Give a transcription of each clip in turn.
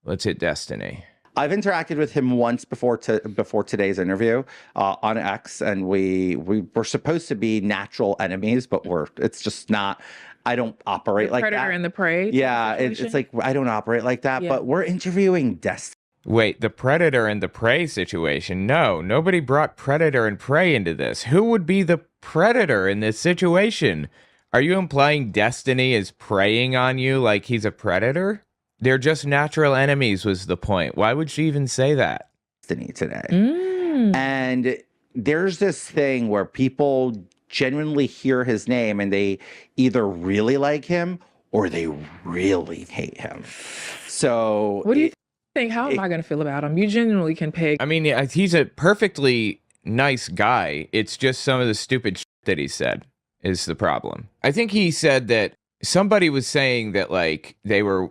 Let's hit Destiny. I've interacted with him once before today's interview on X, and we were supposed to be natural enemies, but it's just not. I don't operate like that. Predator and the prey. Yeah, it's like I don't operate like that. Yeah. But we're interviewing Destiny. Wait, the predator and the prey situation? No, nobody brought predator and prey into this. Who would be the predator in this situation? Are you implying Destiny is preying on you like he's a predator? They're just natural enemies was the point. Why would she even say that? Destiny today. And there's this thing where people genuinely hear his name and they either really like him or they really hate him. So what do you think? How am I going to feel about him? You genuinely can pick. I mean, he's a perfectly nice guy. It's just some of the stupid shit that he said is the problem. I think he said that somebody was saying that like they were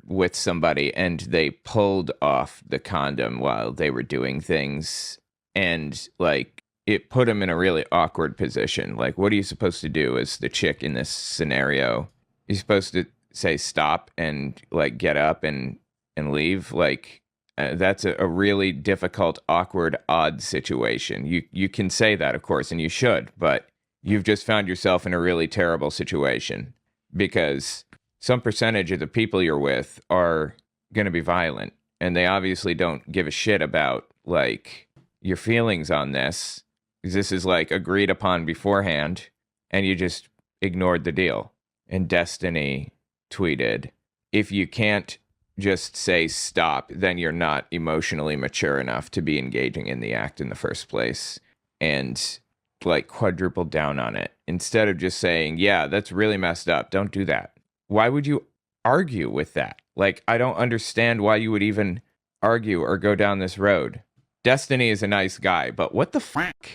with somebody and they pulled off the condom while they were doing things, and like it put him in a really awkward position. Like, what are you supposed to do as the chick in this scenario? You're supposed to say stop and like get up and leave. Like that's a really difficult, awkward, odd situation. You can say that, of course, and you should, but you've just found yourself in a really terrible situation. Because some percentage of the people you're with are going to be violent, and they obviously don't give a shit about like your feelings on this. This is like agreed upon beforehand, and you just ignored the deal. And Destiny tweeted, if you can't just say stop, then you're not emotionally mature enough to be engaging in the act in the first place. And like quadruple down on it instead of just saying, yeah, that's really messed up. Don't do that. Why would you argue with that? Like, I don't understand why you would even argue or go down this road. Destiny is a nice guy, but what the fuck?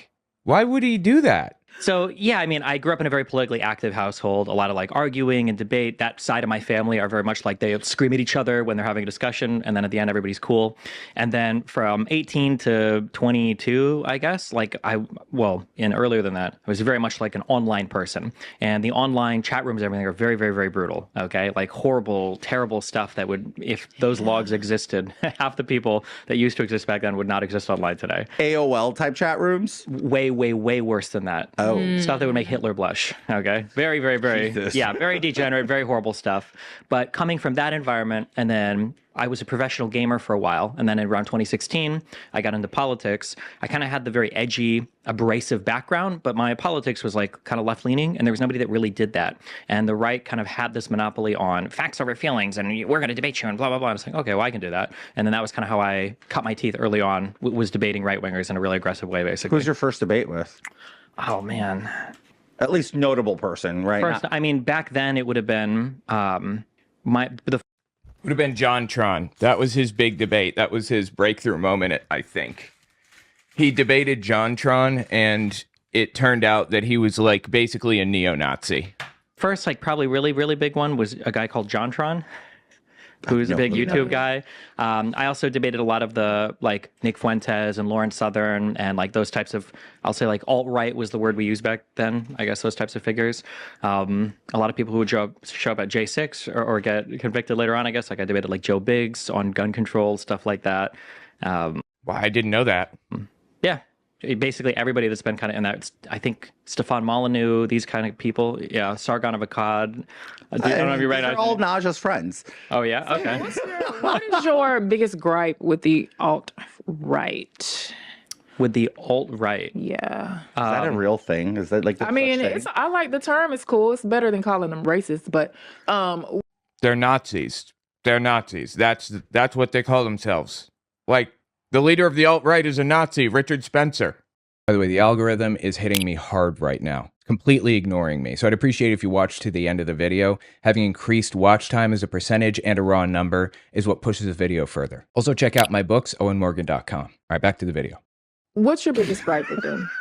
Why would he do that? So, yeah, I mean, I grew up in a very politically active household, a lot of like arguing and debate. That side of my family are very much like they scream at each other when they're having a discussion. And then at the end, everybody's cool. And then from 18 to 22, I guess, and earlier than that, I was very much like an online person. And the online chat rooms, everything are very, very, very brutal. Okay. Like horrible, terrible stuff that would, if those logs existed, half the people that used to exist back then would not exist online today. AOL type chat rooms? Way, way, way worse than that. Oh. Stuff that would make Hitler blush. Okay. Very, very, very, very degenerate, very horrible stuff. But coming from that environment, and then I was a professional gamer for a while. And then around 2016, I got into politics. I kind of had the very edgy, abrasive background, but my politics was like kind of left leaning. And there was nobody that really did that. And the right kind of had this monopoly on facts over feelings and we're going to debate you and blah, blah, blah. And I was like, okay, well, I can do that. And then that was kind of how I cut my teeth early on, was debating right wingers in a really aggressive way, basically. Who's your first debate with? Oh, man. At least notable person, right? First, I mean, back then it would have been would have been John Tron. That was his big debate. That was his breakthrough moment, I think. He debated John Tron, and it turned out that he was like basically a neo-Nazi. First, like probably really, really big one was a guy called John Tron, who's a big YouTube guy. I also debated a lot of the like Nick Fuentes and Lauren Southern and like those types of, I'll say like alt-right was the word we used back then. I guess those types of figures. A lot of people who would show up at J6 or get convicted later on, I guess. Like I debated like Joe Biggs on gun control, stuff like that. Well, I didn't know that. Yeah. Basically everybody that's been kind of in that, I think Stefan Molyneux, these kind of people, yeah, Sargon of Akkad. I don't know if you're right. They're all Naja's friends. Oh, yeah? Okay. What is your biggest gripe with the alt-right? With the alt-right? Yeah. Is that a real thing? Is that like the I mean, I like the term. It's cool. It's better than calling them racist, but... They're Nazis. They're Nazis. That's what they call themselves. Like, the leader of the alt-right is a Nazi, Richard Spencer. By the way, the algorithm is hitting me hard right now, completely ignoring me. So I'd appreciate if you watch to the end of the video. Having increased watch time as a percentage and a raw number is what pushes the video further. Also check out my books, owenmorgan.com. All right, back to the video. What's your biggest gripe with them?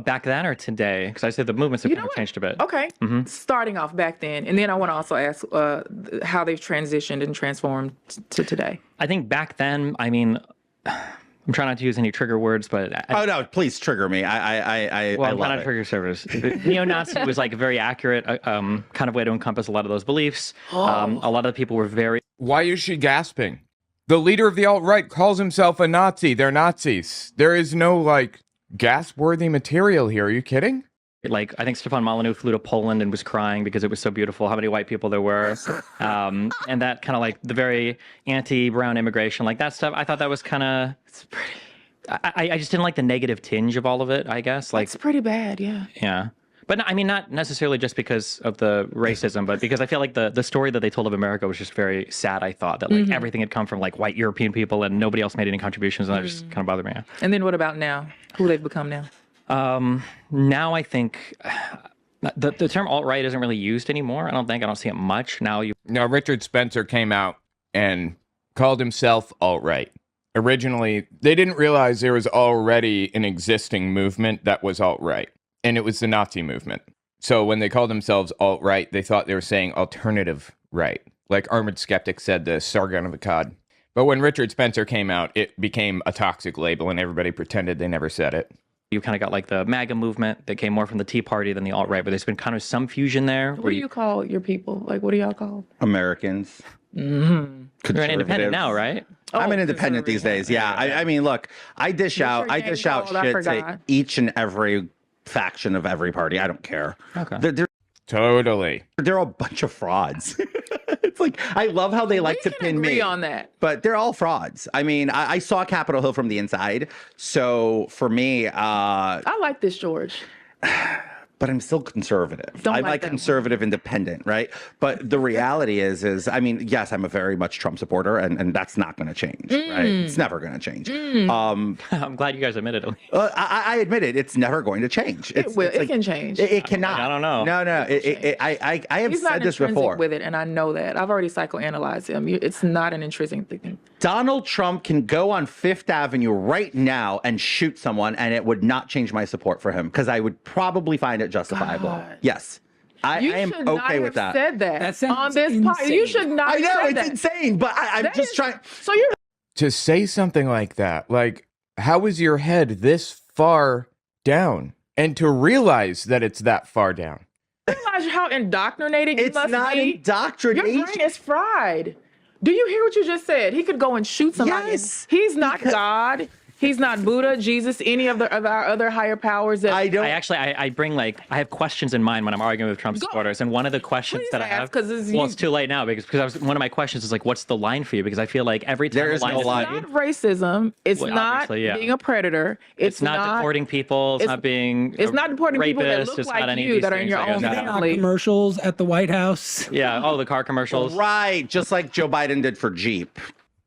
Back then or today? Because I said the movements have changed a bit. Okay. Starting off back then. And then I want to also ask how they've transitioned and transformed to today. I think back then, I mean... I'm trying not to use any trigger words, but... Oh, no, please trigger me. I love it. Not trigger service. Neo-Nazi was like a very accurate kind of way to encompass a lot of those beliefs. A lot of the people were very... Why is she gasping? The leader of the alt-right calls himself a Nazi. They're Nazis. There is no, like, gasp-worthy material here. Are you kidding? Like, I think Stefan Molyneux flew to Poland and was crying because it was so beautiful how many white people there were. And that kind of like the very anti-brown immigration, like that stuff. I thought that was kind of, I just didn't like the negative tinge of all of it, I guess. Like, It's pretty bad, yeah. yeah. But I mean, not necessarily just because of the racism, but because I feel like the story that they told of America was just very sad. I thought that like everything had come from like white European people and nobody else made any contributions, and that just kind of bothered me. And then what about now? Who they've become now? Now I think the term alt-right isn't really used anymore. I don't see it much now. Now, Richard Spencer came out and called himself alt-right. Originally, they didn't realize there was already an existing movement that was alt-right, and it was the Nazi movement. So when they called themselves alt-right, they thought they were saying alternative right. Like Armored Skeptic said, the Sargon of Akkad. But when Richard Spencer came out, it became a toxic label, and everybody pretended they never said it. You kind of got like the MAGA movement that came more from the Tea Party than the alt-right, but there's been kind of some fusion there. What do you call your people? Like, what do y'all call? Americans. You're an independent now, right? I'm an independent these days. Yeah. I mean, look, I dish out shit to each and every faction of every party. I don't care. Okay. Totally. They're a bunch of frauds. It's like, I love how they like to pin me on that. But they're all frauds. I mean, I saw Capitol Hill from the inside. So for me, I like this, George. but I'm still conservative. Don't I like like that conservative independent, right? But the reality is, I mean, yes, I'm a very much Trump supporter, and that's not going to change, right? It's never going to change. I'm glad you guys admitted it. I admit it. It's never going to change. It can change. It cannot. I don't know. No. I have He's said not this intrinsic before. with it, and I know that. I've already psychoanalyzed him. It's not an intrinsic thing. Donald Trump can go on Fifth Avenue right now and shoot someone, and it would not change my support for him because I would probably find it justifiable. God. Yes. I am okay with that. Said that. That sounds on this podcast. You should not. I know have said it's that. insane, but I'm just trying. So you're To say something like that, like, how is your head this far down? And to realize that it's that far down. realize how indoctrinated you It's must not be. indoctrination. Your brain is fried. Do you hear what you just said? He could go and shoot somebody. Yes. He's not God. He's not Buddha, Jesus, any of our other higher powers. That I don't. I bring I have questions in mind when I'm arguing with Trump supporters, and one of the questions Please that I ask, have, 'cause it's well, you. it's too late now because one of my questions is like, what's the line for you? Because I feel like every time There the is line no is line. made, not racism. It's Well, not obviously, yeah. being a predator. it's not deporting people. It's not being. It's not deporting people that rapist, look it's like not any of you these that are in things, your I guess. own Yeah. family. Commercials at the White House. Yeah. Oh, the car commercials. Right, just like Joe Biden did for Jeep.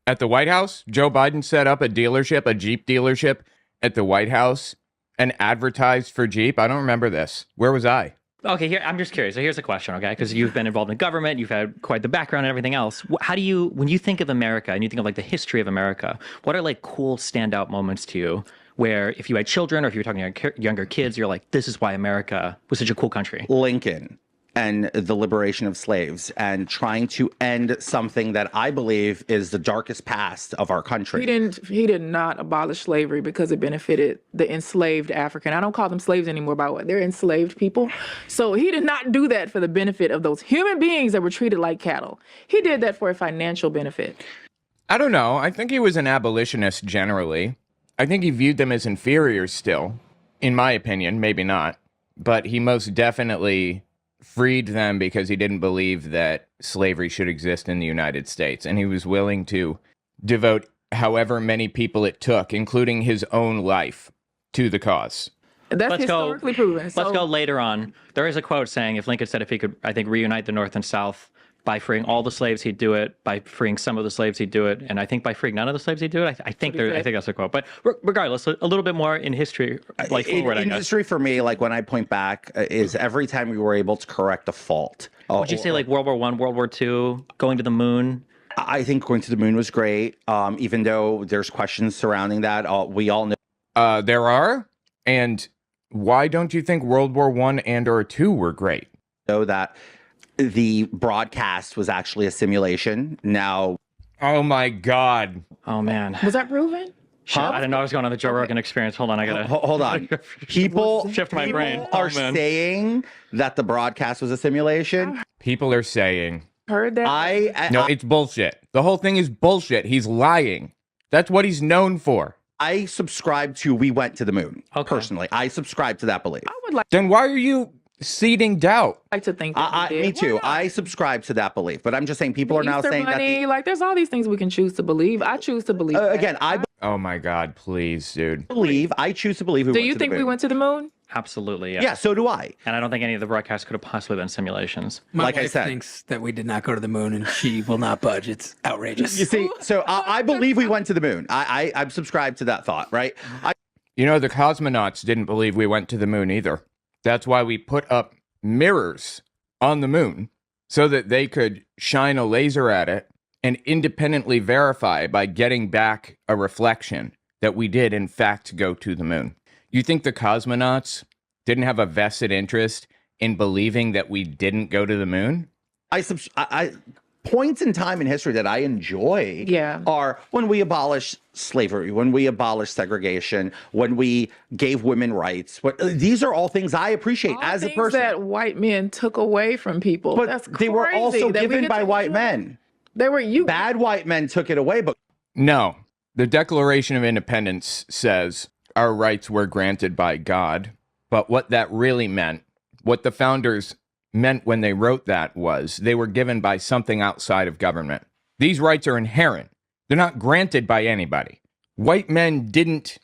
At the White House, Joe Biden set up a dealership, a Jeep dealership at the White House and advertised for Jeep. I don't remember this. Where was I? Okay, here I'm just curious. So here's a question, okay? Because you've been involved in government, you've had quite the background and everything else. How do you, when you think of America and you think of like the history of America, what are like cool standout moments to you? Where if you had children or if you were talking to younger kids, you're like, this is why America was such a cool country. Lincoln and the liberation of slaves and trying to end something that I believe is the darkest past of our country. He did not abolish slavery because it benefited the enslaved African. I don't call them slaves anymore, by the way. They're enslaved people. So he did not do that for the benefit of those human beings that were treated like cattle. He did that for a financial benefit. I don't know. I think he was an abolitionist generally. I think he viewed them as inferiors still, in my opinion, maybe not. But he most definitely freed them because he didn't believe that slavery should exist in the United States. And he was willing to devote however many people it took, including his own life, to the cause. That's historically proven. Let's go later on. There is a quote saying if Lincoln said if he could, I think, reunite the North and South, by freeing all the slaves, he'd do it. By freeing some of the slaves, he'd do it. And I think by freeing none of the slaves, he'd do it. I think that's a quote. But regardless, a little bit more in history, like forward, I guess. In history, for me, like when I point back, is every time we were able to correct a fault. Would you say like World War I, World War II, going to the moon? I think going to the moon was great. Even though there's questions surrounding that, we all know. There are. And why don't you think World War I and or II were great? Know that the broadcast was actually a simulation. Now, oh my God. Oh man, was that proven? Shit, I didn't know I was going on the Joe Rogan experience. Hold on, I gotta hold on. People shift my brain. Are saying that the broadcast was a simulation. People are saying Heard that? No, it's bullshit. The whole thing is bullshit. He's lying. That's what he's known for. I subscribe to we went to the moon. Okay. Personally, I subscribe to that belief. I would like Then why are you seeding doubt? to think that we did. Me too. Why not? I subscribe to that belief, but I'm just saying people are now Easter saying Bunny, that. like there's all these things we can choose to believe. I choose to believe. that. Again, I Oh my God, please, dude. I choose to believe. Do you think we went to the moon? Absolutely, yeah. Yeah, so do I. And I don't think any of the broadcasts could have possibly been simulations. My Like I wife said. thinks that we did not go to the moon, and she will not budge. It's outrageous. You see, so I believe we went to the moon. I'm subscribed to that thought, right? You know, the cosmonauts didn't believe we went to the moon either. That's why we put up mirrors on the moon so that they could shine a laser at it and independently verify by getting back a reflection that we did, in fact, go to the moon. You think the cosmonauts didn't have a vested interest in believing that we didn't go to the moon? I points in time in history that I enjoy are when we abolished slavery, when we abolished segregation, when we gave women rights. These are all things I appreciate All as a things person. that white men took away from people. But That's crazy they were also that we given get by to white enjoy. men. They were you. Bad white men took it away, but No. The Declaration of Independence says our rights were granted by God, but what that really meant, what the founders meant when they wrote that, was they were given by something outside of government. These rights are inherent. They're not granted by anybody. White men didn't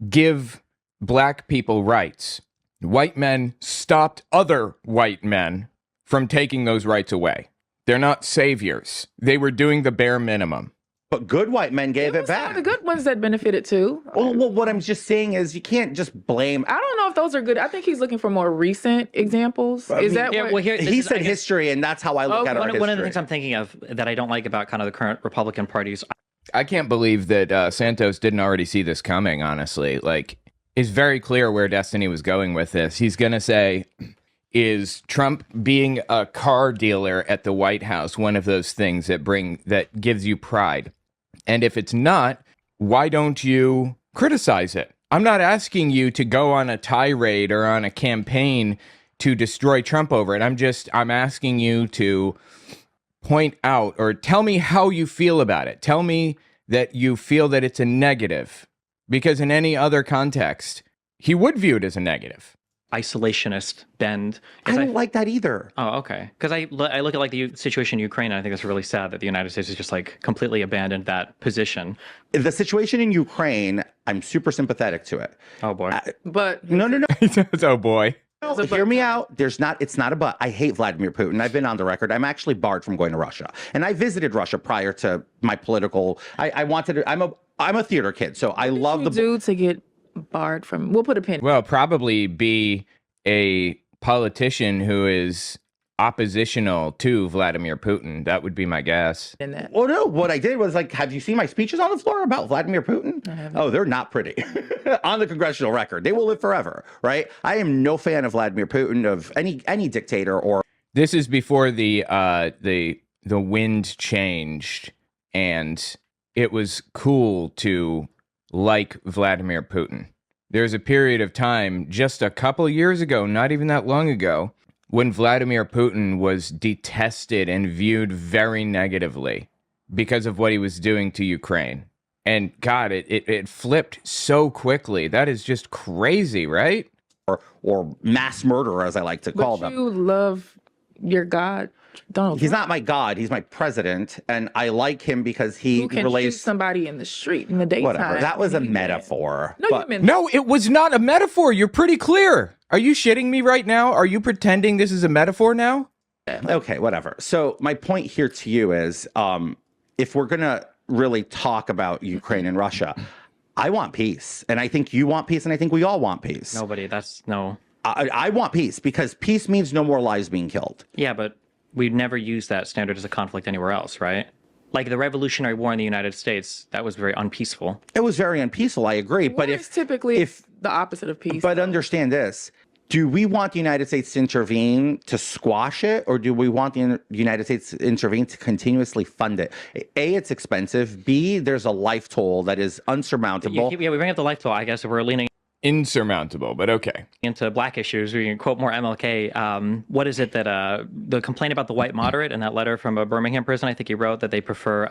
give black people rights. White men stopped other white men from taking those rights away. They're not saviors. They were doing the bare minimum. But good white men gave it was some back. of the good ones that benefited too. Well, what I'm just saying is you can't just blame. I don't know if those are good. I think he's looking for more recent examples. Is that Yeah, what? well, here, this He is, I said guess, history, and that's how I look at our history. one of the things I'm thinking of that I don't like about kind of the current Republican parties. I can't believe that Santos didn't already see this coming, honestly. Like, it's very clear where Destiny was going with this. He's going to say, is Trump being a car dealer at the White House one of those things that gives you pride? And if it's not, why don't you criticize it? I'm not asking you to go on a tirade or on a campaign to destroy Trump over it. I'm asking you to point out or tell me how you feel about it. Tell me that you feel that it's a negative, because in any other context, he would view it as a negative. Isolationist bend. I don't like that either. Oh, okay. Because I look at like the situation in Ukraine, and I think it's really sad that the United States has just like completely abandoned that position. The situation in Ukraine, I'm super sympathetic to it. Oh boy. But No. He says, oh boy. Hear me out. It's not a but. I hate Vladimir Putin. I've been on the record. I'm actually barred from going to Russia. And I visited Russia prior to my political. I'm a theater kid, so I love the. do to get barred from. We'll put a pin. Well, probably be a politician who is oppositional to Vladimir Putin. That would be my guess. In that. Oh no! What I did was like, have you seen my speeches on the floor about Vladimir Putin? Oh, they're not pretty. On the congressional record, they will live forever, right? I am no fan of Vladimir Putin, of any dictator or. This is before the wind changed, and it was cool to like Vladimir Putin. There's a period of time just a couple years ago, not even that long ago, when Vladimir Putin was detested and viewed very negatively because of what he was doing to Ukraine. And God, it flipped so quickly. That is just crazy, right? Or mass murderer, as I like to call them. You love your God, Donald He's Trump. not my God. He's my president, and I like him because he Who can relates. shoot somebody in the street in the daytime. Whatever. That was a You do metaphor. No, but- you meant No, it was not a metaphor. You're pretty clear. Are you shitting me right now? Are you pretending this is a metaphor now? Okay, whatever. So my point here to you is, if we're gonna really talk about Ukraine and Russia, I want peace, and I think you want peace, and I think we all want peace. Nobody. That's no. I want peace because peace means no more lives being killed. Yeah, but we'd never use that standard as a conflict anywhere else, right? Like the Revolutionary War in the United States, that was very unpeaceful. It was very unpeaceful. I agree, but War is typically the opposite of peace. But understand this. Do we want the United States to intervene to squash it, or do we want the United States to intervene to continuously fund it? A, it's expensive. B, there's a life toll that is unsurmountable. Yeah, we bring up the life toll. I guess if we're leaning. insurmountable, but okay. Into black issues, we can quote more MLK. What is it that the complaint about the white moderate in that letter from a Birmingham prison? I think he wrote that they prefer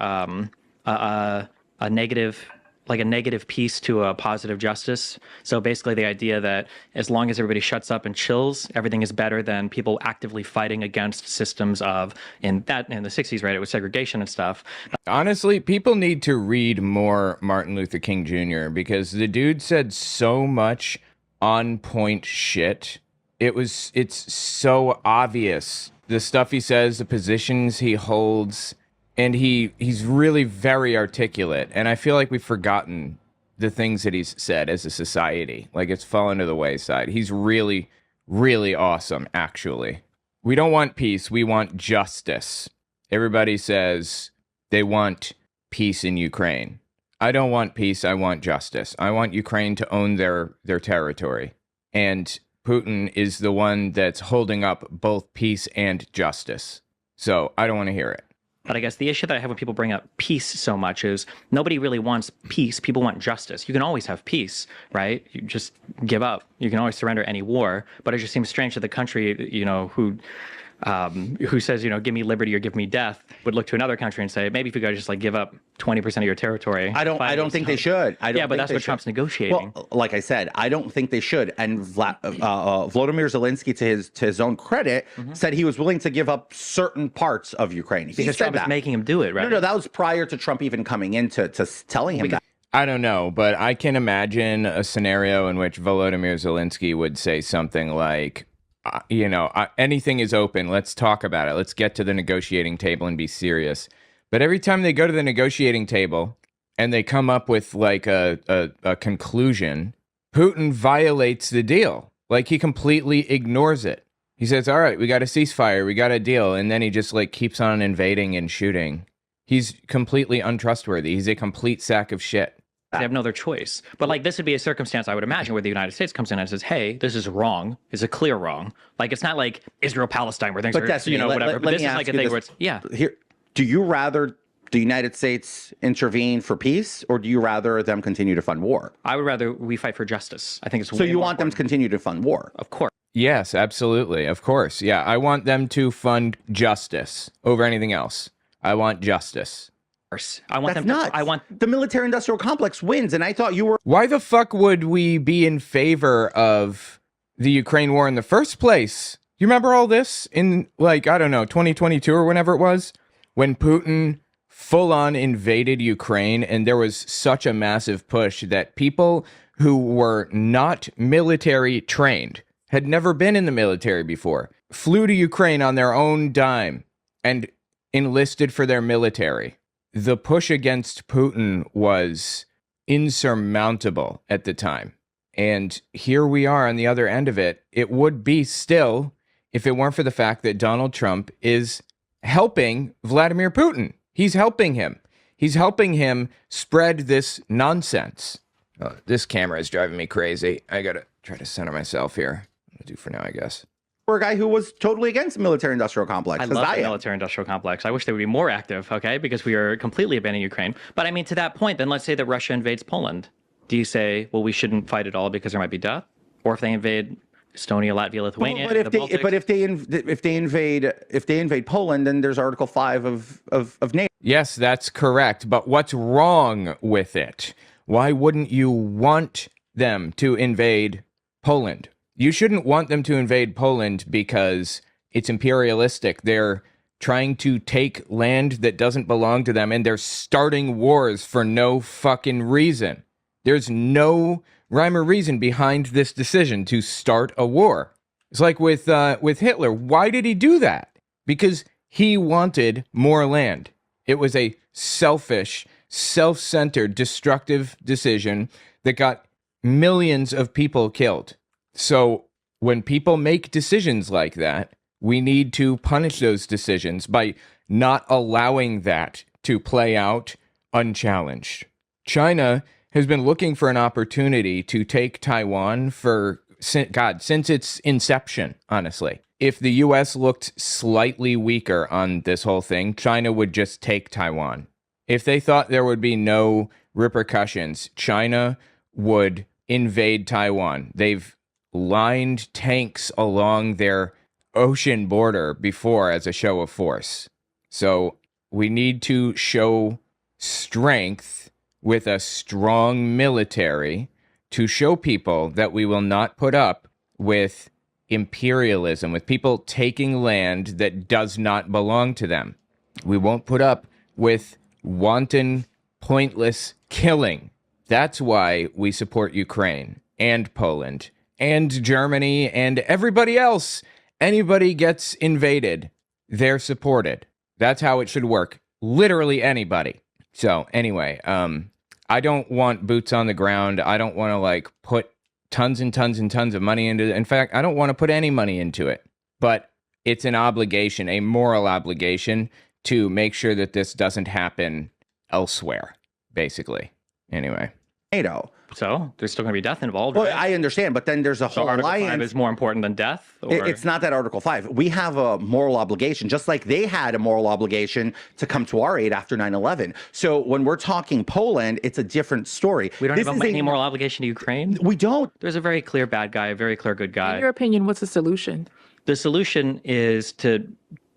a negative, like a negative peace to a positive justice. So basically, the idea that as long as everybody shuts up and chills, everything is better than people actively fighting against systems of in the 60s, right? It was segregation and stuff. Honestly, people need to read more Martin Luther King Jr. because the dude said so much on point shit. It's so obvious. The stuff he says, the positions he holds, and he's really very articulate. And I feel like we've forgotten the things that he's said as a society. Like it's fallen to the wayside. He's really, really awesome, actually. We don't want peace. We want justice. Everybody says they want peace in Ukraine. I don't want peace. I want justice. I want Ukraine to own their territory. And Putin is the one that's holding up both peace and justice. So I don't want to hear it. But I guess the issue that I have when people bring up peace so much is nobody really wants peace. People want justice. You can always have peace, right? You just give up. You can always surrender any war. But it just seems strange that the country, who says, give me liberty or give me death, would look to another country and say, maybe if you guys just like give up 20% of your territory. I don't think they should. Yeah, but that's what Trump's negotiating. Well, like I said, I don't think they should. And Volodymyr Zelensky, to his own credit, said he was willing to give up certain parts of Ukraine. Because Trump is making him do it, right? No, that was prior to Trump even coming in to telling him that. I don't know, but I can imagine a scenario in which Volodymyr Zelensky would say something like, anything is open. Let's talk about it. Let's get to the negotiating table and be serious. But every time they go to the negotiating table and they come up with like a conclusion, Putin violates the deal. Like he completely ignores it. He says, all right, we got a ceasefire. We got a deal. And then he just like keeps on invading and shooting. He's completely untrustworthy. He's a complete sack of shit. They have no other choice. But like this would be a circumstance, I would imagine, where the United States comes in and says, hey, this is wrong. It's a clear wrong. Like it's not like Israel-Palestine where things are, whatever. But this is like a thing where it's, Here, do you rather the United States intervene for peace, or do you rather them continue to fund war? I would rather we fight for justice. I think it's so you want them to continue to fund war? Of course. Yes, absolutely. Of course. Yeah, I want them to fund justice over anything else. I want justice. I want That's them nuts. I want the military-industrial complex wins, and I thought you were. Why the fuck would we be in favor of the Ukraine war in the first place? You remember all this in 2022 or whenever it was, when Putin full-on invaded Ukraine, and there was such a massive push that people who were not military trained, had never been in the military before, flew to Ukraine on their own dime and enlisted for their military. The push against Putin was insurmountable at the time. And here we are on the other end of it. It would be still, if it weren't for the fact that Donald Trump is helping Vladimir Putin. He's helping him. He's helping him spread this nonsense. Oh, this camera is driving me crazy. I gotta try to center myself here. I'll do for now, I guess. For a guy who was totally against the military-industrial complex. I love the military-industrial complex. I wish they would be more active, okay, because we are completely abandoning Ukraine. But I mean, to that point, then let's say that Russia invades Poland. Do you say, well, we shouldn't fight at all because there might be death? Or if they invade Estonia, Latvia, Lithuania, but if they invade Poland, then there's Article 5 of NATO. Yes, that's correct. But what's wrong with it? Why wouldn't you want them to invade Poland? You shouldn't want them to invade Poland because it's imperialistic. They're trying to take land that doesn't belong to them, and they're starting wars for no fucking reason. There's no rhyme or reason behind this decision to start a war. It's like with Hitler. Why did he do that? Because he wanted more land. It was a selfish, self-centered, destructive decision that got millions of people killed. So when people make decisions like that, we need to punish those decisions by not allowing that to play out unchallenged. China has been looking for an opportunity to take Taiwan since its inception, honestly. If the U.S. looked slightly weaker on this whole thing, China would just take Taiwan. If they thought there would be no repercussions, China would invade Taiwan. They've lined tanks along their ocean border before as a show of force. So we need to show strength with a strong military to show people that we will not put up with imperialism, with people taking land that does not belong to them. We won't put up with wanton, pointless killing. That's why we support Ukraine and Poland and Germany and everybody else. Anybody gets invaded, they're supported. That's how it should work. Literally anybody. So anyway, I don't want boots on the ground. I don't want to like put tons and tons and tons of money into it. In fact, I don't want to put any money into it. But it's an obligation, a moral obligation to make sure that this doesn't happen elsewhere, basically. Anyway. NATO. So there's still going to be death involved. Well, right? I understand, but then there's a whole Article alliance. 5 is more important than death? Or? It's not that Article 5. We have a moral obligation, just like they had a moral obligation to come to our aid after 9/11. So when we're talking Poland, it's a different story. We don't have any moral obligation to Ukraine? We don't. There's a very clear bad guy, a very clear good guy. In your opinion, what's the solution? The solution is to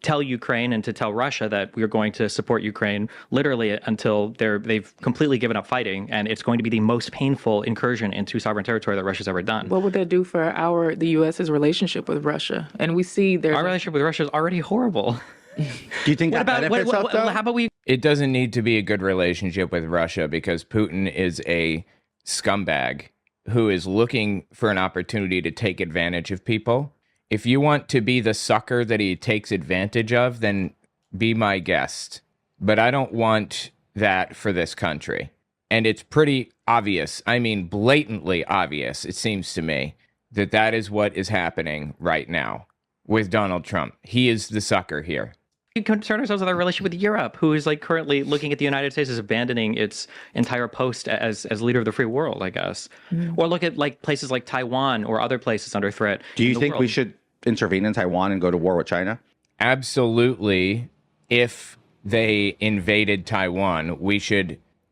tell Ukraine and to tell Russia that we're going to support Ukraine literally until they've completely given up fighting, and it's going to be the most painful incursion into sovereign territory that Russia's ever done. What would that do for the U.S.'s relationship with Russia? And we see our relationship with Russia is already horrible. Do you think that benefits us, though? How about we? It doesn't need to be a good relationship with Russia because Putin is a scumbag who is looking for an opportunity to take advantage of people. If you want to be the sucker that he takes advantage of, then be my guest. But I don't want that for this country. And it's pretty obvious, I mean blatantly obvious, it seems to me, that that is what is happening right now with Donald Trump. He is the sucker here. We concern ourselves with our relationship with Europe, who is like currently looking at the United States as abandoning its entire post as leader of the free world, I guess. Or look at like places like Taiwan or other places under threat. Do you think we should intervene in Taiwan and go to war with China? Absolutely. If they invaded Taiwan,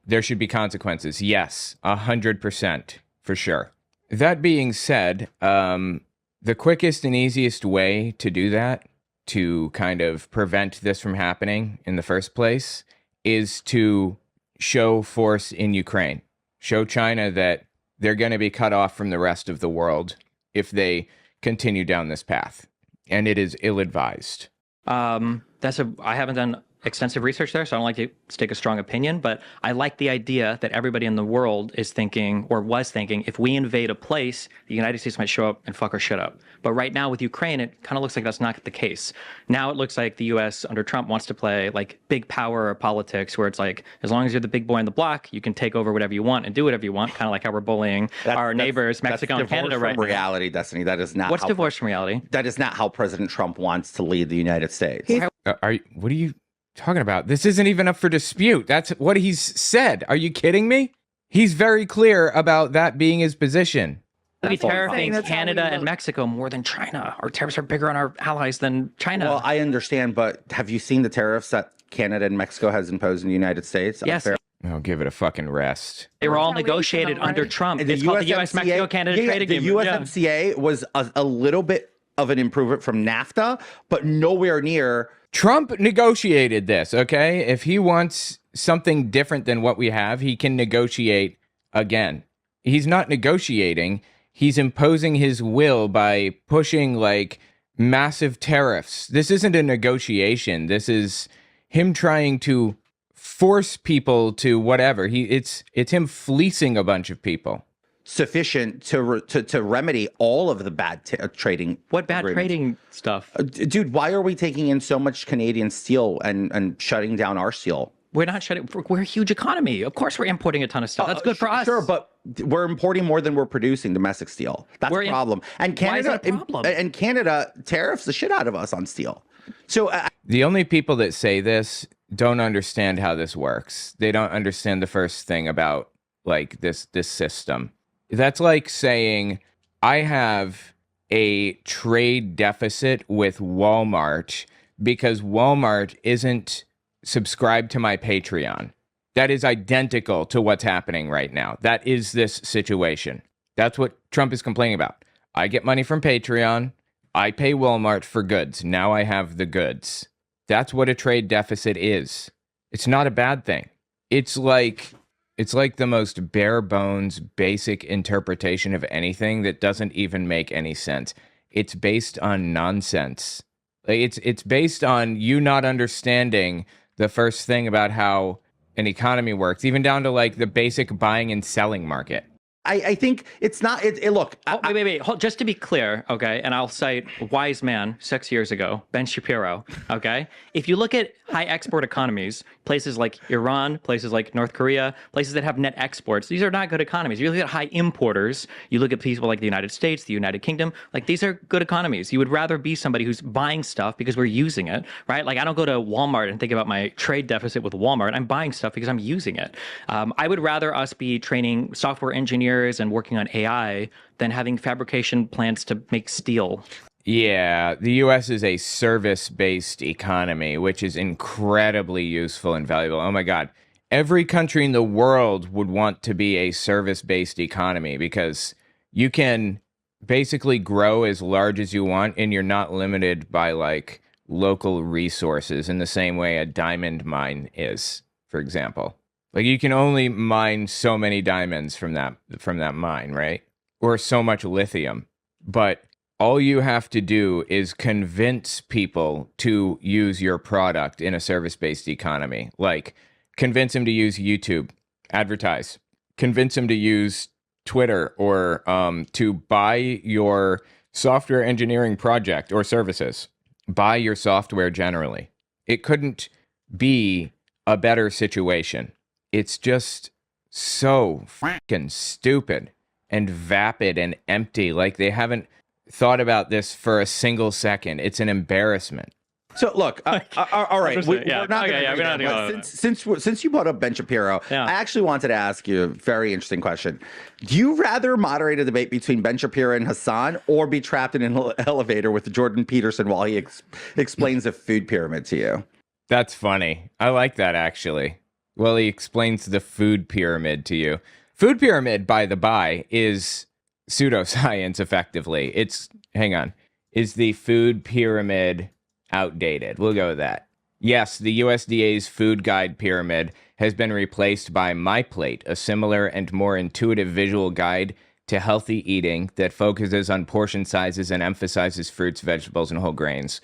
there should be consequences. Yes, 100% for sure. That being said, the quickest and easiest way to do that, to kind of prevent this from happening in the first place, is to show force in Ukraine. Show China that they're going to be cut off from the rest of the world if they continue down this path. And it is ill-advised. I haven't done extensive research there, so I don't like to stake a strong opinion, but I like the idea that everybody in the world is thinking, or was thinking, if we invade a place, the United States might show up and fuck our shit up. But right now with Ukraine, it kind of looks like that's not the case. Now it looks like the U.S. under Trump wants to play like big power politics, where it's like, as long as you're the big boy in the block, you can take over whatever you want and do whatever you want, kind of like how we're bullying our neighbors, Mexico and Canada right now. That's reality, Destiny. That is not. What's divorce from reality? That is not how President Trump wants to lead the United States. What are you talking about? This isn't even up for dispute. That's what he's said. Are you kidding me? He's very clear about that being his position. Be tariffing Canada and Mexico more than China. Our tariffs are bigger on our allies than China. Well, I understand, but have you seen the tariffs that Canada and Mexico has imposed in the United States? Yes. Oh, give it a fucking rest. They were all negotiated under Trump. It's called the U.S.-Mexico-Canada Trade Agreement. The USMCA was a little bit of an improvement from NAFTA, but nowhere near. Trump negotiated this, okay? If he wants something different than what we have, he can negotiate again. He's not negotiating. He's imposing his will by pushing like massive tariffs. This isn't a negotiation. This is him trying to force people to whatever. It's him fleecing a bunch of people. Sufficient to remedy all of the bad trading. What bad trading stuff? Dude, why are we taking in so much Canadian steel and shutting down our steel? We're not shutting. We're a huge economy. Of course, we're importing a ton of stuff. That's good for us. Sure, but we're importing more than we're producing domestic steel. That's a problem. And Canada, why is that a problem? And Canada tariffs the shit out of us on steel. So the only people that say this don't understand how this works. They don't understand the first thing about like this system. That's like saying I have a trade deficit with Walmart because Walmart isn't subscribed to my Patreon. That is identical to what's happening right now. That is this situation. That's what Trump is complaining about. I get money from Patreon. I pay Walmart for goods. Now I have the goods. That's what a trade deficit is. It's not a bad thing. It's like the most bare bones, basic interpretation of anything that doesn't even make any sense. It's based on nonsense. Like it's based on you not understanding the first thing about how an economy works, even down to like the basic buying and selling market. I think it's not. Look. Wait. Just to be clear, okay, and I'll cite wise man 6 years ago, Ben Shapiro, okay? If you look at high export economies, places like Iran, places like North Korea, places that have net exports, these are not good economies. You look at high importers, you look at people like the United States, the United Kingdom, like these are good economies. You would rather be somebody who's buying stuff because we're using it, right? Like I don't go to Walmart and think about my trade deficit with Walmart. I'm buying stuff because I'm using it. I would rather us be training software engineers and working on AI than having fabrication plants to make steel. Yeah, the U.S. is a service-based economy, which is incredibly useful and valuable. Oh my God. Every country in the world would want to be a service-based economy because you can basically grow as large as you want and you're not limited by like local resources in the same way a diamond mine is, for example. Like you can only mine so many diamonds from that mine, right? Or so much lithium. But all you have to do is convince people to use your product in a service-based economy. Like convince them to use YouTube, advertise, convince them to use Twitter or to buy your software engineering project or services. Buy your software generally. It couldn't be a better situation. It's just so fucking stupid and vapid and empty. Like they haven't thought about this for a single second. It's an embarrassment. So look, all right, we're not gonna do that. Since you brought up Ben Shapiro, I actually wanted to ask you a very interesting question. Do you rather moderate a debate between Ben Shapiro and Hassan, or be trapped in an elevator with Jordan Peterson while he explains the food pyramid to you? That's funny. I like that actually. Well, he explains the food pyramid to you. Food pyramid, by the by, is pseudoscience, effectively. Is the food pyramid outdated? We'll go with that. Yes, the USDA's food guide pyramid has been replaced by My Plate, a similar and more intuitive visual guide to healthy eating that focuses on portion sizes and emphasizes fruits, vegetables, and whole grains.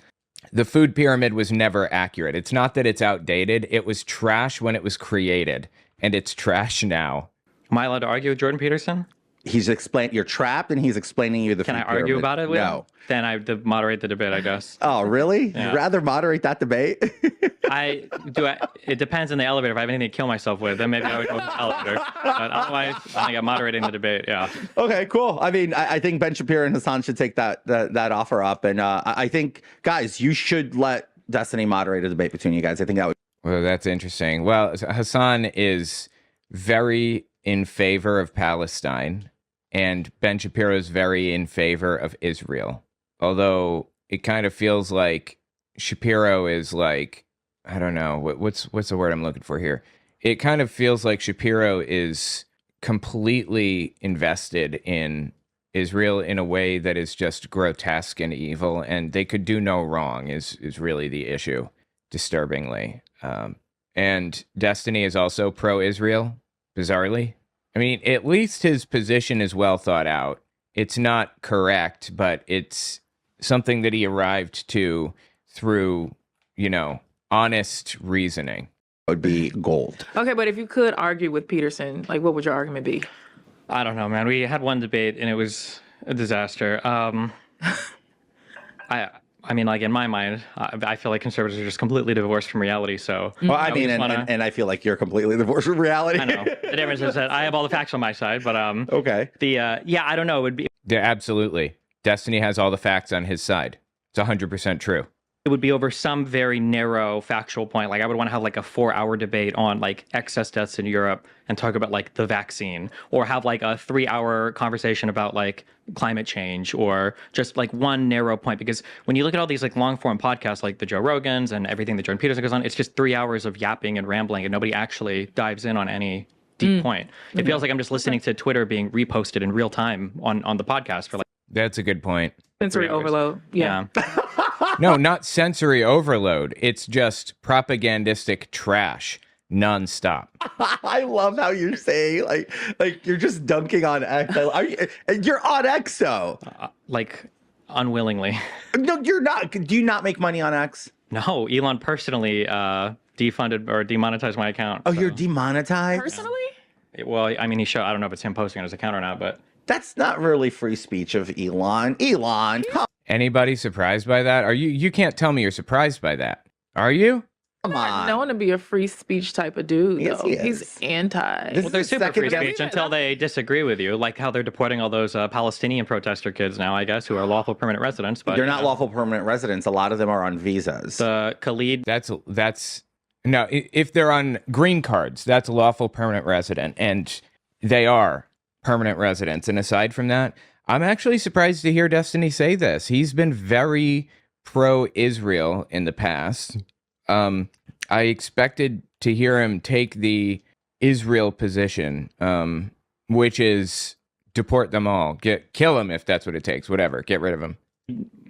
The food pyramid was never accurate. It's not that it's outdated. It was trash when it was created, and it's trash now. Am I allowed to argue with Jordan Peterson? You're trapped, and he's explaining you the Can food I argue pyramid. about it with No. him? Then I moderate the debate, I guess. Oh, really? Yeah. You'd rather moderate that debate? It depends on the elevator. If I have anything to kill myself with, then maybe I would go with the elevator. But otherwise, I think I'm moderating the debate, yeah. Okay, cool. I mean, I think Ben Shapiro and Hassan should take that offer up. And I think, guys, you should let Destiny moderate a debate between you guys. I think that would. Well, that's interesting. Well, Hassan is very in favor of Palestine, and Ben Shapiro is very in favor of Israel. Although it kind of feels like Shapiro is like, I don't know, what's the word I'm looking for here? It kind of feels like Shapiro is completely invested in Israel in a way that is just grotesque and evil, and they could do no wrong is really the issue, disturbingly. And Destiny is also pro-Israel, bizarrely. I mean, at least his position is well thought out. It's not correct, but it's something that he arrived to through, honest reasoning. Would be gold. Okay, but if you could argue with Peterson, like what would your argument be? I don't know, man. We had one debate and it was a disaster. I mean, like in my mind, I feel like conservatives are just completely divorced from reality. So, Well, I mean, and I feel like you're completely divorced from reality. I know the difference is that I have all the facts on my side, but Okay. I don't know. It would be Yeah, absolutely. Destiny has all the facts on his side. It's 100% true. it would be over some very narrow factual point. Like I would want to have like a 4-hour debate on like excess deaths in Europe and talk about like the vaccine, or have like a 3-hour conversation about like climate change, or just like one narrow point. Because when you look at all these like long form podcasts, like the Joe Rogans and everything that Jordan Peterson goes on, it's just 3 hours of yapping and rambling and nobody actually dives in on any deep point. It feels like I'm just listening to Twitter being reposted in real time on the podcast for like That's a good point. Sensory 3 hours. overload. Yeah. No, not sensory overload. It's just propagandistic trash nonstop. I love how you're saying like you're just dunking on X. You're on X though. like unwillingly. No, you're not. Do you not make money on X? No, Elon personally defunded or demonetized my account. Oh, so- you're demonetized? Personally? Well, I mean, he showed. I don't know if it's him posting on his account or not, but That's not really free speech of Elon. Elon, Anybody surprised by that? Are you can't tell me you're surprised by that. Are you? come Not on. known to be a free speech type of dude, Yes, though. he He's is. anti. This well, they're is super second free guess- speech until they disagree with you, like how they're deporting all those Palestinian protester kids now, I guess, who are lawful permanent residents. But They're not lawful permanent residents. A lot of them are on visas. The Khalid, That's no. If they're on green cards, that's a lawful permanent resident, and they are permanent residents. And aside from that, I'm actually surprised to hear Destiny say this. He's been very pro-Israel in the past. I expected to hear him take the Israel position, which is deport them all, kill them if that's what it takes, whatever, get rid of them.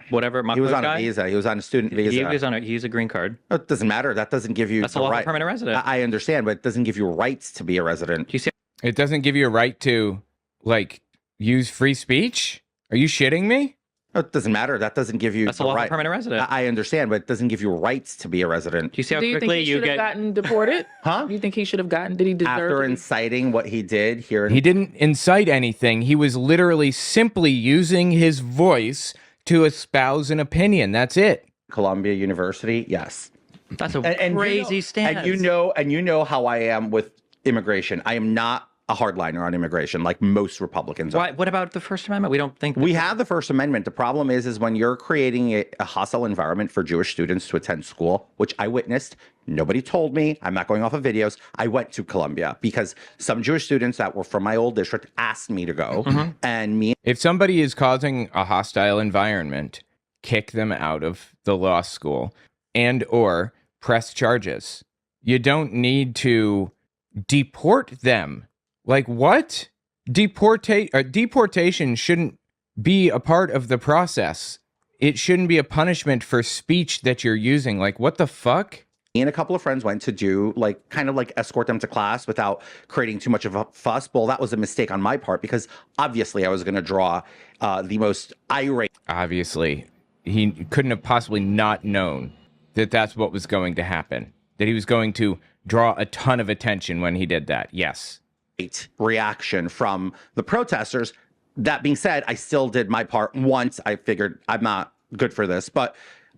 whatever. he was on guy, a visa. He was on a student visa. He was on he's a green card. It doesn't matter. That doesn't give you That's a the lawful right. permanent resident. I understand, but it doesn't give you rights to be a resident. Do you see? It doesn't give you a right to like use free speech. Are you shitting me? It doesn't matter. That doesn't give you That's a the lawful right. permanent resident. I understand, but it doesn't give you rights to be a resident. Do you see how Do you think quickly he you should have get? gotten deported? Huh? Do you think he should have gotten? Did he deserve After to be- inciting what he did here in He didn't incite anything. He was literally simply using his voice to espouse an opinion. That's it. Columbia University, yes. That's a And crazy stance. And you know how I am with immigration. I am not a hardliner on immigration like most Republicans are. Why, what about the First Amendment? We don't think We have the First Amendment. The problem is when you're creating a hostile environment for Jewish students to attend school, which I witnessed. Nobody told me. I'm not going off of videos. I went to Columbia because some Jewish students that were from my old district asked me to go, and me If somebody is causing a hostile environment, kick them out of the law school and or press charges. You don't need to deport them. Like what? Deportation shouldn't be a part of the process. It shouldn't be a punishment for speech that you're using. Like what the fuck? and a couple of friends went to do kind of escort them to class without creating too much of a fuss. Well, that was a mistake on my part because obviously I was going to draw the most irate. Obviously, he couldn't have possibly not known that that's what was going to happen, that he was going to draw a ton of attention when he did that. Yes. Reaction from the protesters. That being said, I still did my part once. I figured I'm not good for this, but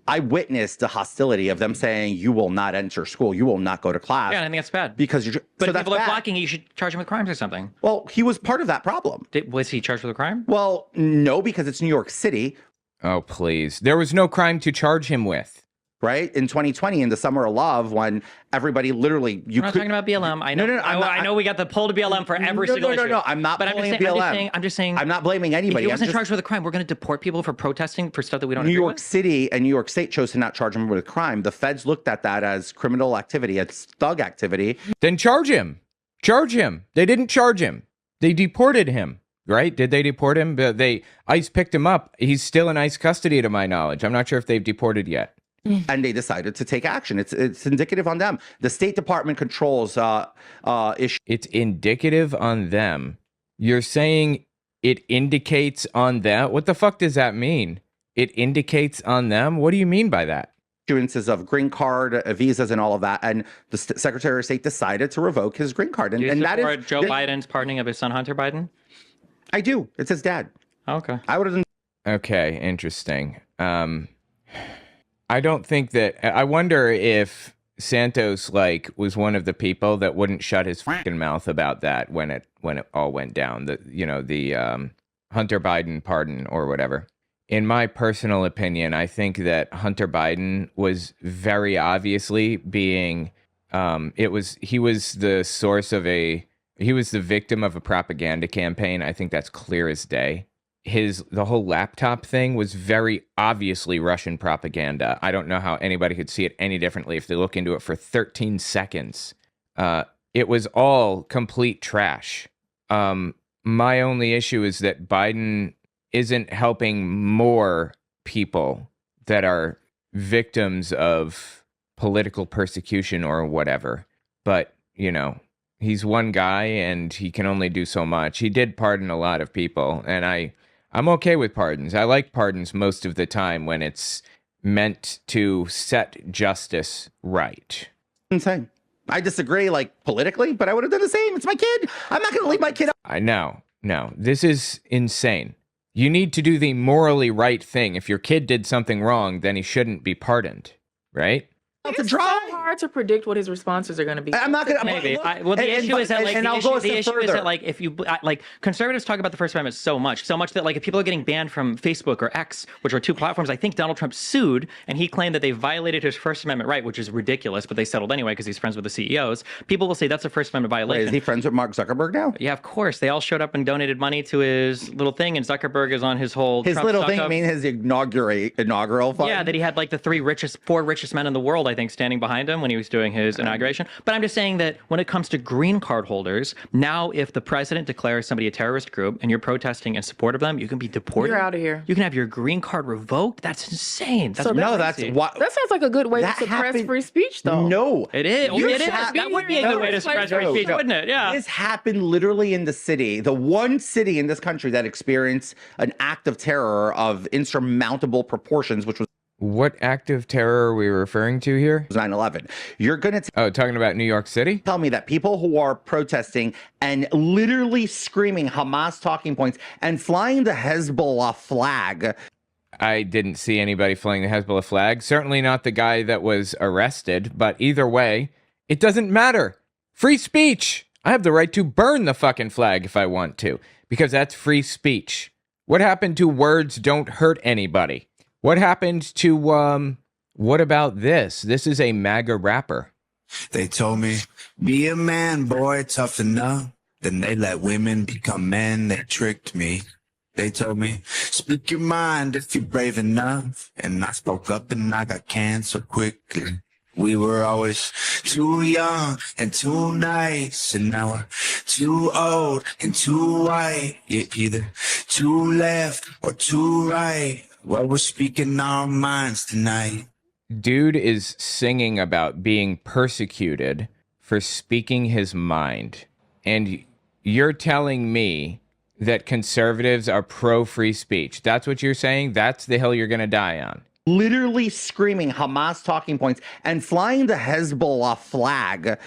I witnessed the hostility of them saying, you will not enter school. You will not go to class. Yeah, I think that's bad. Because you're, But so if that's people are bad. blocking you, you should charge him with crimes or something. Well, he was part of that problem. Was he charged with a crime? Well, no, because it's New York City, Oh, please. There was no crime to charge him with. right? In 2020, in the summer of love, when everybody literally, you We're not could. talking about BLM. I know. No, I'm not- I know we got the pull to BLM for every No, single no, no, issue. no, I'm not But I'm pulling just saying, BLM. I'm just saying. I'm not blaming If anybody. he I'm wasn't just- charged with a crime, we're going to deport people for protesting for stuff that we don't New agree York with? City and New York State chose to not charge him with a crime. The feds looked at that as criminal activity, as thug activity. Then charge him. Charge him. They didn't charge him. They deported him, right? Did they deport him? ICE picked him up. He's still in ICE custody to my knowledge. I'm not sure if they've deported yet. And they decided to take action. It's indicative on them. The State Department controls issues. It's indicative on them. You're saying it indicates on them? What the fuck does that mean? It indicates on them? What do you mean by that? Issuances of green card, visas, and all of that. And the Secretary of State decided to revoke his green card. Do you And that support is Joe Biden's pardoning of his son, Hunter Biden? I do. It's his dad. Oh, okay. I would have. Okay, interesting. I don't think that. I wonder if Santos was one of the people that wouldn't shut his fucking mouth about that when it all went down. The Hunter Biden pardon or whatever. In my personal opinion, I think that Hunter Biden was very obviously being. He was the source of he was the victim of a propaganda campaign. I think that's clear as day. The whole laptop thing was very obviously Russian propaganda. I don't know how anybody could see it any differently if they look into it for 13 seconds. it was all complete trash. My only issue is that Biden isn't helping more people that are victims of political persecution or whatever. But, you know, he's one guy and he can only do so much. He did pardon a lot of people, and I'm okay with pardons. I like pardons most of the time when it's meant to set justice right. Insane. I disagree, like, politically, but I would have done the same. It's my kid. I'm not going to leave my kid. I know. No, this is insane. You need to do the morally right thing. If your kid did something wrong, then he shouldn't be pardoned, right? It's so hard to predict what his responses are going to be. I'm not going to. Maybe. The issue is that, like, the issue is that, like, if you, like, conservatives talk about the First Amendment so much that, like, if people are getting banned from Facebook or X, which are two platforms, I think Donald Trump sued, and he claimed that they violated his First Amendment right, which is ridiculous, but they settled anyway because he's friends with the CEOs. People will say that's a First Amendment violation. Wait, is he friends with Mark Zuckerberg now? Yeah, of course. They all showed up and donated money to his little thing, and Zuckerberg is on his whole His Trump little stock thing, up. I mean his inaugural fund? Yeah, that he had like the four richest men in the world, I think, standing behind him when he was doing his inauguration. But I'm just saying that when it comes to green card holders, now if the president declares somebody a terrorist group and you're protesting in support of them, you can be deported. You're out of here. You can have your green card revoked. That's insane. That's crazy. That sounds like a good way to suppress free speech, though. No. It is. You It is. should That would be a good way to suppress free speech, wouldn't it? Yeah. This happened literally in the city, the one city in this country that experienced an act of terror of insurmountable proportions, which was What act of terror are we referring to here? 9/11. You're going to Talking about New York City? tell me that people who are protesting and literally screaming Hamas talking points and flying the Hezbollah flag. I didn't see anybody flying the Hezbollah flag. Certainly not the guy that was arrested. But either way, it doesn't matter. Free speech. I have the right to burn the fucking flag if I want to, because that's free speech. What happened to words don't hurt anybody? What happened to, what about this? This is a MAGA rapper. They told me, be a man, boy, tough enough. Then they let women become men, they tricked me. They told me, speak your mind if you're brave enough. And I spoke up and I got canceled quickly. We were always too young and too nice, and now we're too old and too white. You're either too left or too right. Well, we're speaking our minds tonight. Dude is singing about being persecuted for speaking his mind. And you're telling me that conservatives are pro-free speech. That's what you're saying? That's the hill you're going to die on. Literally screaming Hamas talking points and flying the Hezbollah flag.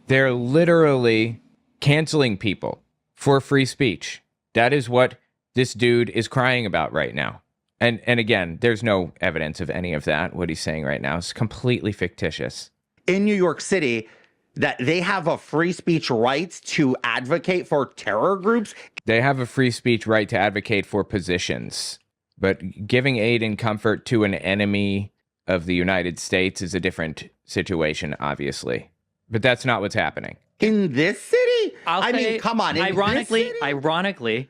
They're literally canceling people for free speech. That is what this dude is crying about right now. And again, there's no evidence of any of that. What he's saying right now is completely fictitious. In New York City, that they have a free speech right to advocate for terror groups. They have a free speech right to advocate for positions. But giving aid and comfort to an enemy of the United States is a different situation, obviously. But that's not what's happening. In this city? I mean, come on. Ironically,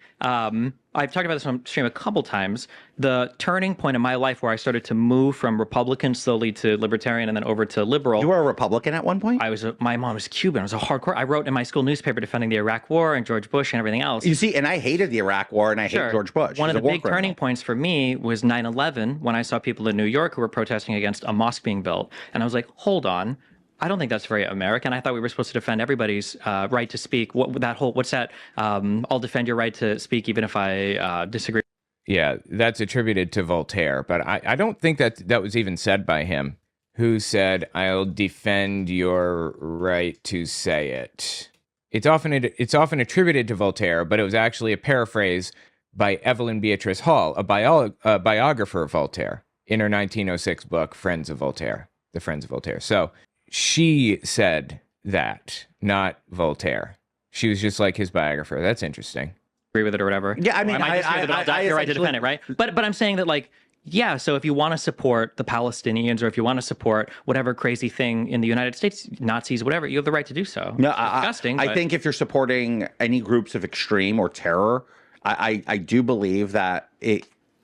I've talked about this on stream a couple times. The turning point in my life where I started to move from Republican slowly to libertarian and then over to liberal. You were a Republican at one point? My mom was Cuban. I was a hardcore. I wrote in my school newspaper defending the Iraq War and George Bush and everything else. You see, and I hated the Iraq War and I hate George Bush. One of the big turning points for me was 9/11 when I saw people in New York who were protesting against a mosque being built. And I was like, hold on. I don't think that's very American. I thought we were supposed to defend everybody's right to speak. What's that? I'll defend your right to speak even if I disagree. Yeah, that's attributed to Voltaire, but I don't think that was even said by him, who said, I'll defend your right to say it. It's often attributed to Voltaire, but it was actually a paraphrase by Evelyn Beatrice Hall, a biographer of Voltaire, in her 1906 book, Friends of Voltaire, The Friends of Voltaire. So she said that, not Voltaire. She was just like his biographer. That's interesting. Agree with it or whatever. Yeah, I mean, I have your right to defend it, right? But I'm saying that, like, yeah, so if you want to support the Palestinians or if you want to support whatever crazy thing in the United States, Nazis, whatever, you have the right to do so. No, disgusting. I think if you're supporting any groups of extreme or terror, I do believe that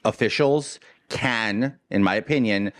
officials can, in my opinion,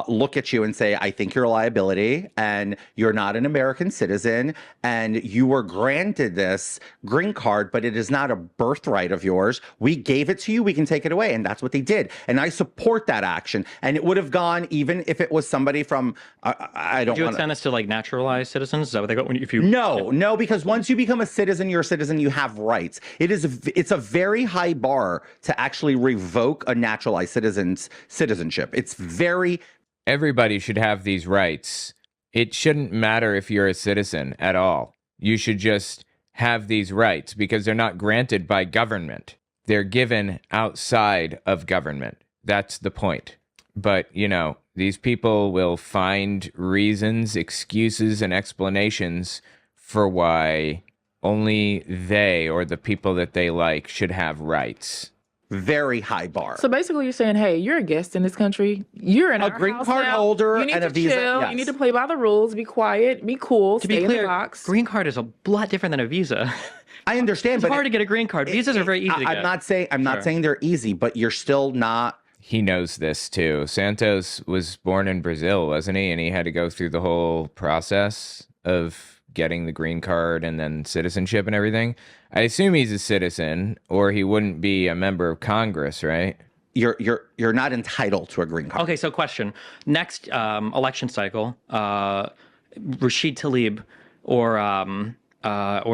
look at you and say, I think you're a liability and you're not an American citizen and you were granted this green card, but it is not a birthright of yours. We gave it to you. We can take it away. And that's what they did. And I support that action. And it would have gone even if it was somebody from, I don't Would you want extend this to like naturalized citizens? Is that what they got when if you? No, because once you become a citizen, you're a citizen, you have rights. It's a very high bar to actually revoke a naturalized citizen's citizenship. It's very Everybody should have these rights. It shouldn't matter if you're a citizen at all. You should just have these rights because they're not granted by government. They're given outside of government. That's the point. But, you know, these people will find reasons, excuses, and explanations for why only they or the people that they like should have rights. very high bar. So basically, you're saying, hey, you're a guest in this country. You're in A our green house card now. holder You need and to a visa, chill. yes. You need to play by the rules. Be quiet. Be cool. To stay be in the clear, box. green card is a lot different than a visa. I understand, It's but hard to get a green card. Visas are very easy to get. I'm not Sure. saying they're easy, but you're still not. He knows this too. Santos was born in Brazil, wasn't he? And he had to go through the whole process of getting the green card and then citizenship and everything. I assume he's a citizen or he wouldn't be a member of Congress, right? You're not entitled to a green card. Okay, so question. Next election cycle, Rashid Tlaib or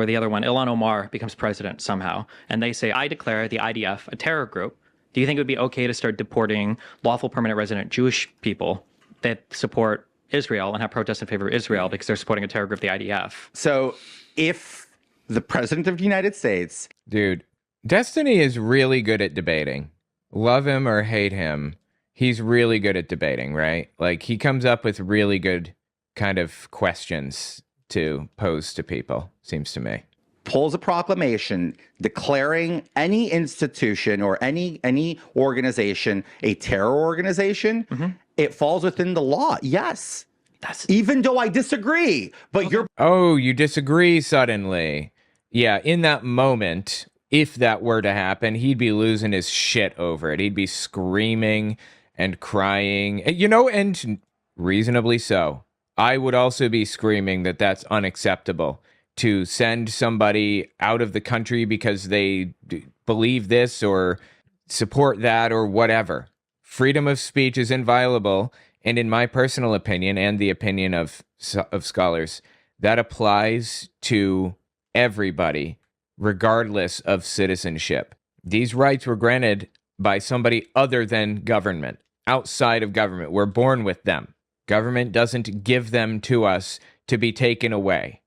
the other one, Ilhan Omar, becomes president somehow, and they say, I declare the IDF a terror group. Do you think it would be okay to start deporting lawful permanent resident Jewish people that support Israel and have protests in favor of Israel because they're supporting a terror group, the IDF? So if the president of the United States, Dude, Destiny is really good at debating. Love him or hate him, he's really good at debating, right? Like, he comes up with really good kind of questions to pose to people, seems to me. pulls a proclamation declaring any institution or any organization a terror organization, it falls within the law. Yes. Even though I disagree, but you're Oh, you disagree suddenly. Yeah, in that moment, if that were to happen, he'd be losing his shit over it. He'd be screaming and crying, and reasonably so. I would also be screaming that that's unacceptable to send somebody out of the country because they believe this or support that or whatever. Freedom of speech is inviolable. And in my personal opinion, and the opinion of scholars, that applies to everybody, regardless of citizenship. These rights were granted by somebody other than government, outside of government. We're born with them. Government doesn't give them to us to be taken away.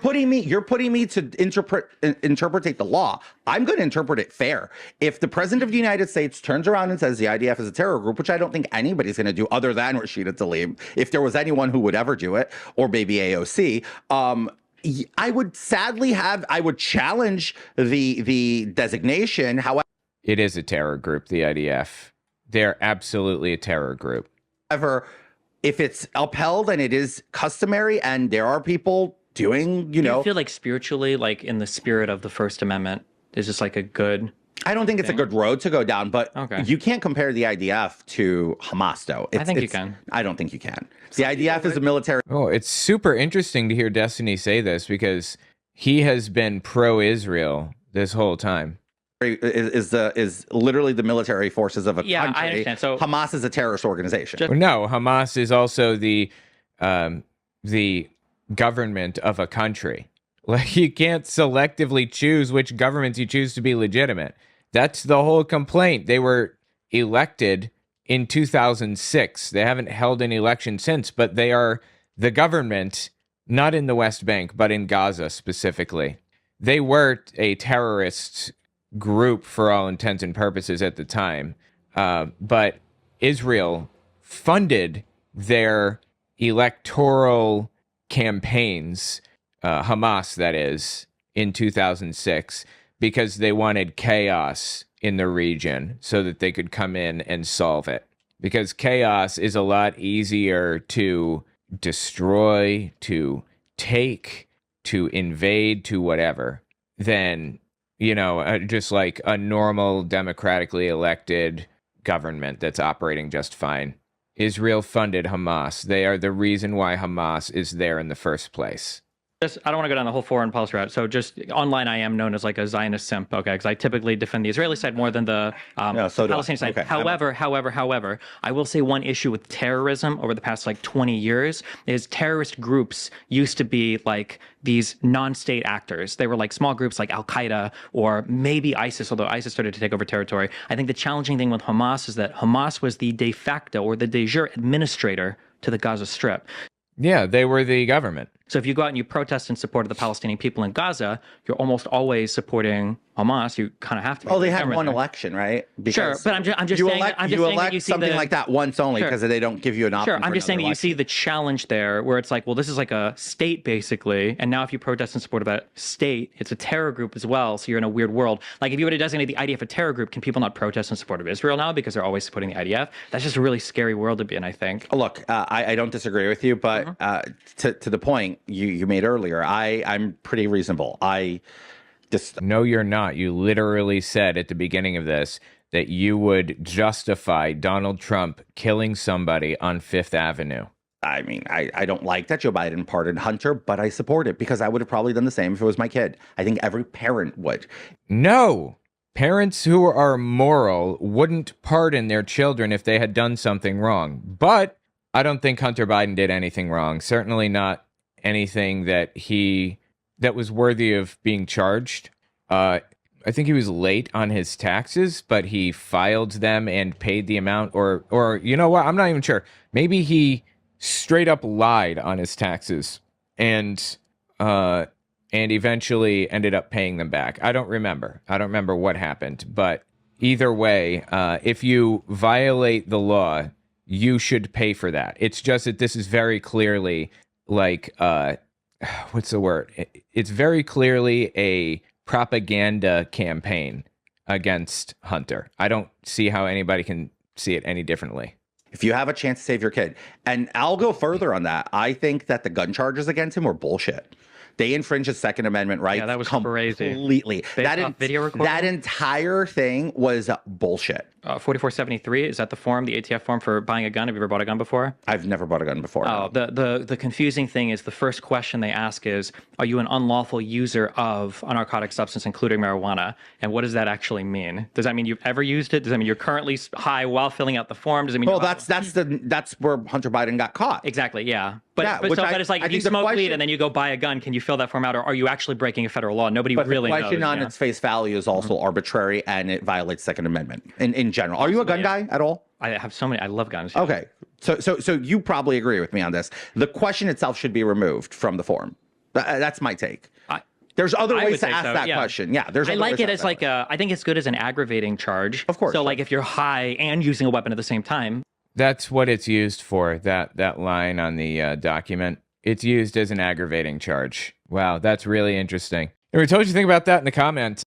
you're putting me to interpret the law. I'm going to interpret it fair. If the president of the United States turns around and says the IDF is a terror group, which I don't think anybody's going to do other than Rashida Tlaib, if there was anyone who would ever do it, or maybe AOC, I would challenge the designation. However, It is a terror group, the IDF. They're absolutely a terror group. if it's upheld and it is customary and there are people doing, Do you feel like spiritually, like in the spirit of the First Amendment, is just like a good... I don't think it's a good road to go down, but Okay. you can't compare the IDF to Hamas, though. I think you can. I don't think you can. The IDF is a military. Oh, it's super interesting to hear Destiny say this because he has been pro-Israel this whole time. Is literally the military forces of a Yeah, country. I understand. So- Hamas is a terrorist organization. Well, no, Hamas is also the government of a country. Like, you can't selectively choose which governments you choose to be legitimate. That's the whole complaint. They were elected in 2006. They haven't held an election since, but they are the government, not in the West Bank, but in Gaza specifically. They were a terrorist group for all intents and purposes at the time. But Israel funded their electoral campaigns, Hamas that is, in 2006, because they wanted chaos in the region so that they could come in and solve it. Because chaos is a lot easier to destroy, to take, to invade, to whatever, than, just like a normal democratically elected government that's operating just fine. Israel funded Hamas. They are the reason why Hamas is there in the first place. I don't want to go down the whole foreign policy route. So just online, I am known as like a Zionist simp, okay? Because I typically defend the Israeli side more than the so do I. Palestinian side. Okay, However, I will say one issue with terrorism over the past like 20 years is terrorist groups used to be like these non-state actors. They were like small groups like Al-Qaeda or maybe ISIS, although ISIS started to take over territory. I think the challenging thing with Hamas is that Hamas was the de facto or the de jure administrator to the Gaza Strip. Yeah, they were the government. So if you go out and you protest in support of the Palestinian people in Gaza, you're almost always supporting Hamas. You kind of have to. Oh, they had one election, right? Sure, but I'm just you saying. elect, I'm just you saying elect that you see something like that once only because they don't give you an option. Sure, I'm just saying that you see the challenge there, where it's like, well, this is like a state basically, and now if you protest in support of that state, it's a terror group as well. So you're in a weird world. Like if you were to designate the IDF a terror group, can people not protest in support of Israel now because they're always supporting the IDF? That's just a really scary world to be in, I think. Look, I don't disagree with you, but to the point you made earlier, I'm pretty reasonable. No, you're not. You literally said at the beginning of this that you would justify Donald Trump killing somebody on Fifth Avenue. I mean, I don't like that Joe Biden pardoned Hunter, but I support it because I would have probably done the same if it was my kid. I think every parent would. No. Parents who are moral wouldn't pardon their children if they had done something wrong. But I don't think Hunter Biden did anything wrong. Certainly not anything that was worthy of being charged. I think he was late on his taxes, but he filed them and paid the amount, or you know what? I'm not even sure. Maybe he straight up lied on his taxes and eventually ended up paying them back. I don't remember what happened, but either way, if you violate the law, you should pay for that. It's just that this is very clearly like what's the word? It's very clearly a propaganda campaign against Hunter. I don't see how anybody can see it any differently. If you have a chance to save your kid, and I'll go further on that, I think that the gun charges against him were bullshit. They infringed his Second Amendment rights. Yeah, that was completely. That entire thing was bullshit. 4473, is that the form, the ATF form for buying a gun? Have you ever bought a gun before? I've never bought a gun before. Oh, no. The confusing thing is the first question they ask is, are you an unlawful user of a narcotic substance, including marijuana? And what does that actually mean? Does that mean you've ever used it? Does that mean you're currently high while filling out the form? Does it mean? Well, that's where Hunter Biden got caught. Exactly. Yeah. But it's like if you smoke weed and then you go buy a gun, can you fill that form out, or are you actually breaking a federal law? Nobody really knows. The question on its face value is also arbitrary, and it violates Second Amendment in general. Are you a gun guy at all? I have so many. I love guns. Yeah. Okay, so you probably agree with me on this. The question itself should be removed from the form. That's my take. There's other ways to ask that question. Yeah, there's. I like it as like I think it's good as an aggravating charge. Of course. So like if you're high and using a weapon at the same time. That's what it's used for. That line on the document. It's used as an aggravating charge. Wow, that's really interesting. Anyway, tell us what you think about that in the comments.